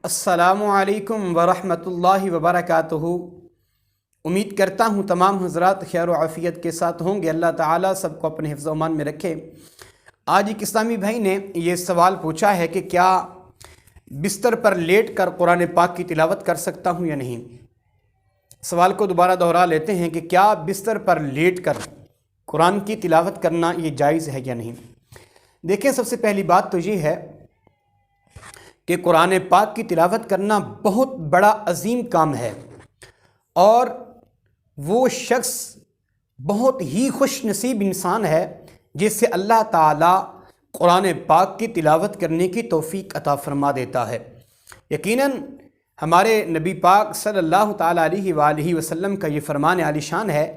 السلام علیکم ورحمۃ اللہ وبرکاتہ۔ امید کرتا ہوں تمام حضرات خیر و عافیت کے ساتھ ہوں گے۔ اللہ تعالیٰ سب کو اپنے حفظ و امان میں رکھے۔ آج ایک اسلامی بھائی نے یہ سوال پوچھا ہے کہ کیا بستر پر لیٹ کر قرآن پاک کی تلاوت کر سکتا ہوں یا نہیں۔ سوال کو دوبارہ دہرا لیتے ہیں کہ کیا بستر پر لیٹ کر قرآن کی تلاوت کرنا یہ جائز ہے یا نہیں۔ دیکھیں، سب سے پہلی بات تو یہ ہے کہ قرآن پاک کی تلاوت کرنا بہت بڑا عظیم کام ہے، اور وہ شخص بہت ہی خوش نصیب انسان ہے جس سے اللہ تعالیٰ قرآن پاک کی تلاوت کرنے کی توفیق عطا فرما دیتا ہے۔ یقیناً ہمارے نبی پاک صلی اللہ تعالیٰ علیہ وآلہ وسلم کا یہ فرمان عالی شان ہے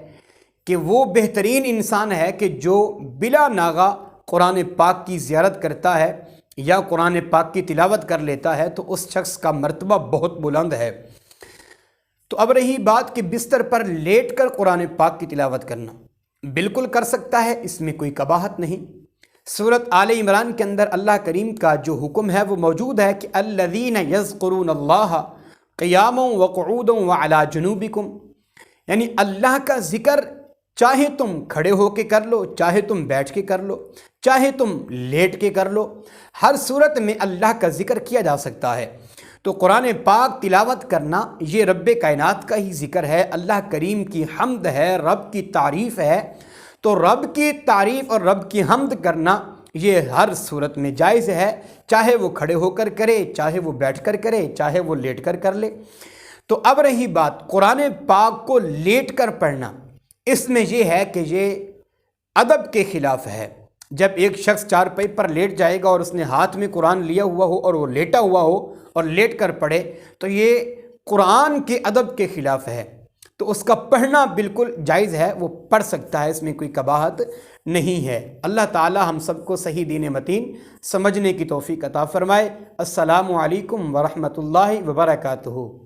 کہ وہ بہترین انسان ہے کہ جو بلا ناغہ قرآن پاک کی زیارت کرتا ہے یا قرآن پاک کی تلاوت کر لیتا ہے تو اس شخص کا مرتبہ بہت بلند ہے۔ تو اب رہی بات کہ بستر پر لیٹ کر قرآن پاک کی تلاوت کرنا، بالکل کر سکتا ہے، اس میں کوئی قباحت نہیں۔ سورۃ آل عمران کے اندر اللہ کریم کا جو حکم ہے وہ موجود ہے کہ الذین یذکرون اللہ قیاما وقعودا وعلی جنوبکم، یعنی اللہ کا ذکر چاہے تم کھڑے ہو کے کر لو، چاہے تم بیٹھ کے کر لو، چاہے تم لیٹ کے کر لو، ہر صورت میں اللہ کا ذکر کیا جا سکتا ہے۔ تو قرآن پاک تلاوت کرنا یہ رب کائنات کا ہی ذکر ہے، اللہ کریم کی حمد ہے، رب کی تعریف ہے۔ تو رب کی تعریف اور رب کی حمد کرنا یہ ہر صورت میں جائز ہے، چاہے وہ کھڑے ہو کر کرے، چاہے وہ بیٹھ کر کرے، چاہے وہ لیٹ کر کر لے۔ تو اب رہی بات قرآن پاک کو لیٹ کر پڑھنا، اس میں یہ ہے کہ یہ ادب کے خلاف ہے۔ جب ایک شخص چارپائی پر لیٹ جائے گا اور اس نے ہاتھ میں قرآن لیا ہوا ہو اور وہ لیٹا ہوا ہو اور لیٹ کر پڑھے تو یہ قرآن کے ادب کے خلاف ہے۔ تو اس کا پڑھنا بالکل جائز ہے، وہ پڑھ سکتا ہے، اس میں کوئی قباحت نہیں ہے۔ اللہ تعالی ہم سب کو صحیح دین متین سمجھنے کی توفیق عطا فرمائے۔ السلام علیکم ورحمۃ اللہ وبرکاتہ۔